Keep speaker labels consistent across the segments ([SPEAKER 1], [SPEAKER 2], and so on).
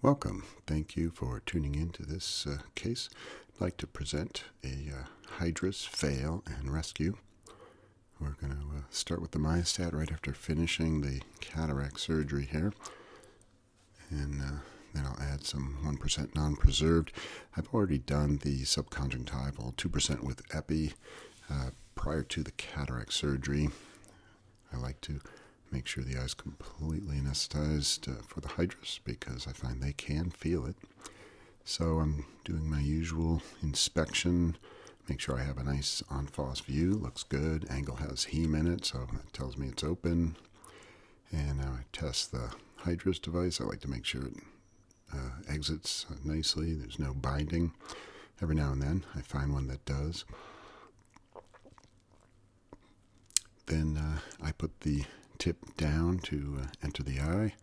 [SPEAKER 1] Welcome. Thank you for tuning in to this case. I'd like to present a Hydrus fail and rescue. We're going to start with the myostat right after finishing the cataract surgery here. And then I'll add some 1% non-preserved. I've already done the subconjunctival 2% with epi prior to the cataract surgery. I like to make sure the eye's completely anesthetized for the Hydrus because I find they can feel it. So I'm doing my usual inspection, make sure I have a nice en-face view, looks good, angle has heme in it, so that tells me it's open. And now I test the Hydrus device. I like to make sure it exits nicely, there's no binding. Every now and then I find one that does. Then I put the tip down to enter the eye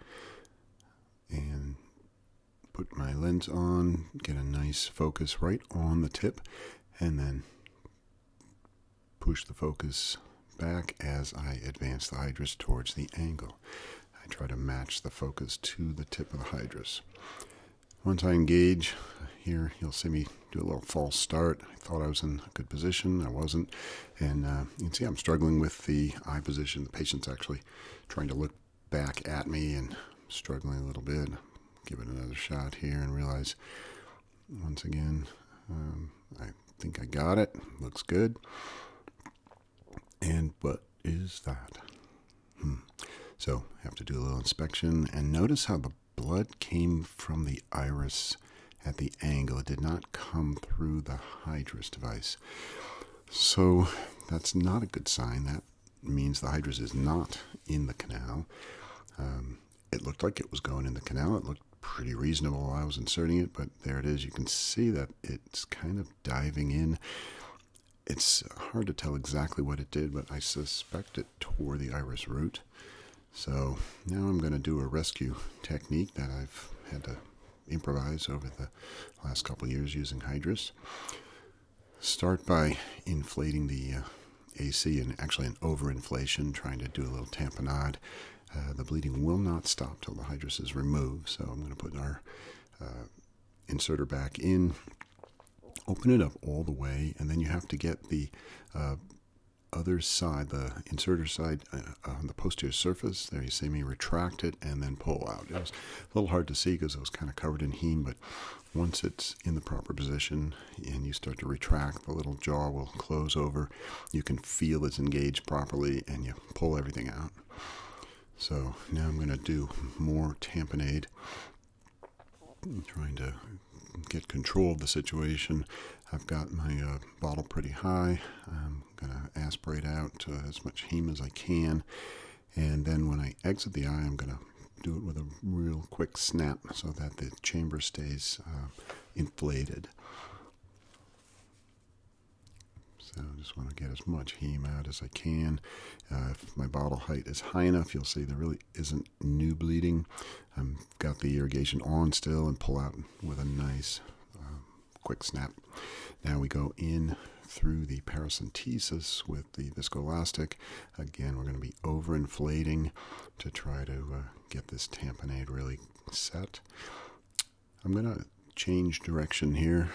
[SPEAKER 1] and put my lens on, get a nice focus right on the tip, and then push the focus back as I advance the Hydrus towards the angle. I try to match the focus to the tip of the Hydrus. Once I engage, here you'll see me do a little false start. I thought I was in a good position. I wasn't. And you can see I'm struggling with the eye position. The patient's actually trying to look back at me and struggling a little bit. Give it another shot here and realize, once again, I think I got it. Looks good. And what is that? So I have to do a little inspection and notice how the blood came from the iris at the angle. It did not come through the Hydrus device. So that's not a good sign. That means the Hydrus is not in the canal. It looked like it was going in the canal. It looked pretty reasonable while I was inserting it, but there it is. You can see that it's kind of diving in. It's hard to tell exactly what it did, but I suspect it tore the iris root. So now I'm going to do a rescue technique that I've had to improvise over the last couple of years using Hydrus. Start by inflating the AC, and actually an overinflation, trying to do a little tamponade. The bleeding will not stop till the Hydrus is removed, so I'm going to put our inserter back in, open it up all the way, and then you have to get the other side, the inserter side, on the posterior surface. There you see me retract it and then pull out. It was a little hard to see because it was kind of covered in heme, but once it's in the proper position and you start to retract, the little jaw will close over. You can feel it's engaged properly and you pull everything out. So now I'm going to do more tamponade. I'm trying to get control of the situation. I've got my bottle pretty high. I'm going to aspirate out as much heme as I can. And then when I exit the eye, I'm going to do it with a real quick snap so that the chamber stays inflated. So I just want to get as much heme out as I can. If my bottle height is high enough, you'll see there really isn't new bleeding. I've got the irrigation on still and pull out with a nice quick snap. Now we go in through the paracentesis with the viscoelastic. Again, we're going to be overinflating to try to get this tamponade really set. I'm going to change direction here.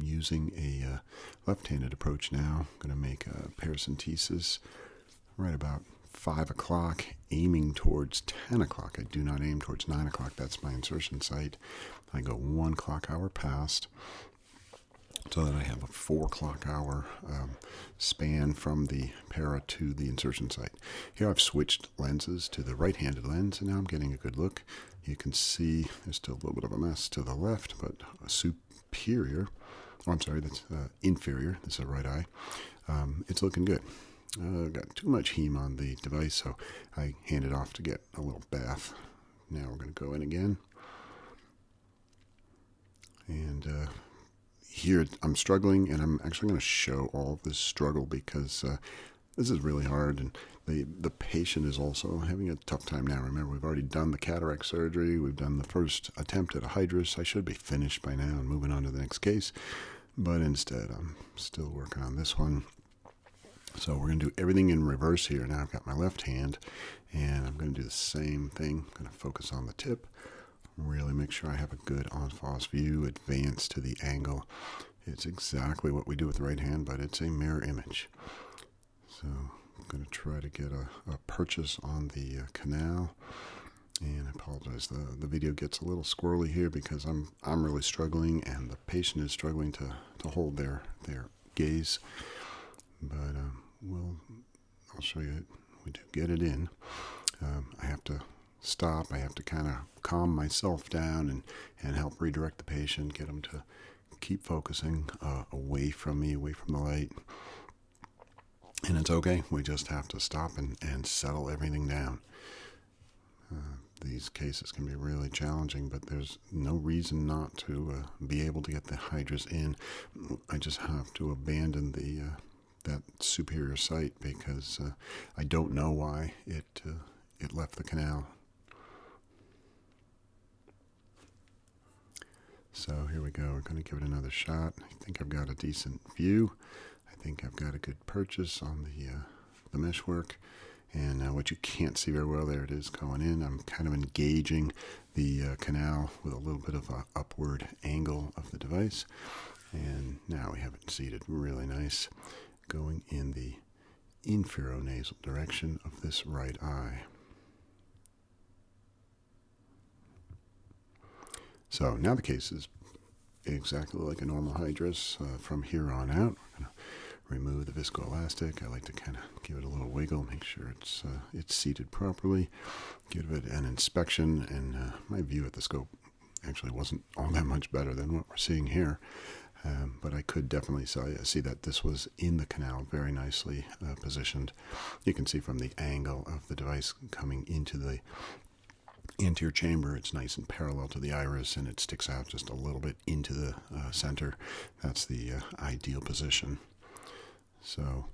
[SPEAKER 1] Using a left-handed approach now. I'm going to make a paracentesis right about 5 o'clock, aiming towards 10 o'clock. I do not aim towards 9 o'clock. That's my insertion site. I go 1 clock hour past so that I have a 4 clock hour span from the para to the insertion site. Here I've switched lenses to the right-handed lens, and now I'm getting a good look. You can see there's still a little bit of a mess to the left, but superior. Oh, I'm sorry, that's inferior. This is the right eye. It's looking good. Got too much heme on the device, so I hand it off to get a little bath. Now we're going to go in again. And here I'm struggling, and I'm actually going to show all of this struggle because this is really hard, and the patient is also having a tough time now. Remember, we've already done the cataract surgery. We've done the first attempt at a Hydrus. I should be finished by now and moving on to the next case, but instead I'm still working on this one. So we're going to do everything in reverse here. Now I've got my left hand, and I'm going to do the same thing. I'm going to focus on the tip, really make sure I have a good en-face view, advance to the angle. It's exactly what we do with the right hand, but it's a mirror image. So I'm going to try to get a purchase on the canal. And I apologize, the video gets a little squirrely here because I'm really struggling and the patient is struggling to hold their gaze. But I'll show you it. We do get it in. I have to stop. I have to kind of calm myself down and help redirect the patient, get them to keep focusing away from me, away from the light. And it's okay. We just have to stop and settle everything down. These cases can be really challenging, but there's no reason not to be able to get the Hydrus in. I just have to abandon that superior sight because I don't know why it left the canal. So here we go. We're going to give it another shot. I think I've got a decent view. I think I've got a good purchase on the meshwork. And what you can't see very well, there it is going in. I'm kind of engaging the canal with a little bit of an upward angle of the device. And now we have it seated really nice, going in the inferonasal direction of this right eye. So now the case is exactly like a normal Hydrus from here on out. We're going to remove the viscoelastic. I like to kind of give it a little wiggle, make sure it's seated properly, give it an inspection, and my view at the scope actually wasn't all that much better than what we're seeing here, but I could definitely see that this was in the canal, very nicely positioned. You can see from the angle of the device coming into the anterior chamber, it's nice and parallel to the iris, and it sticks out just a little bit into the center. That's the ideal position. So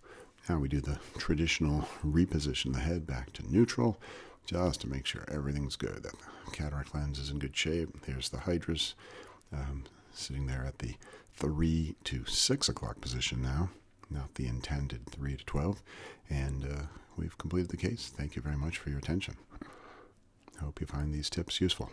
[SPEAKER 1] now we do the traditional reposition the head back to neutral, just to make sure everything's good, that the cataract lens is in good shape. There's the Hydrus sitting there at the 3 to 6 o'clock position now, not the intended 3 to 12. And we've completed the case. Thank you very much for your attention. I hope you find these tips useful.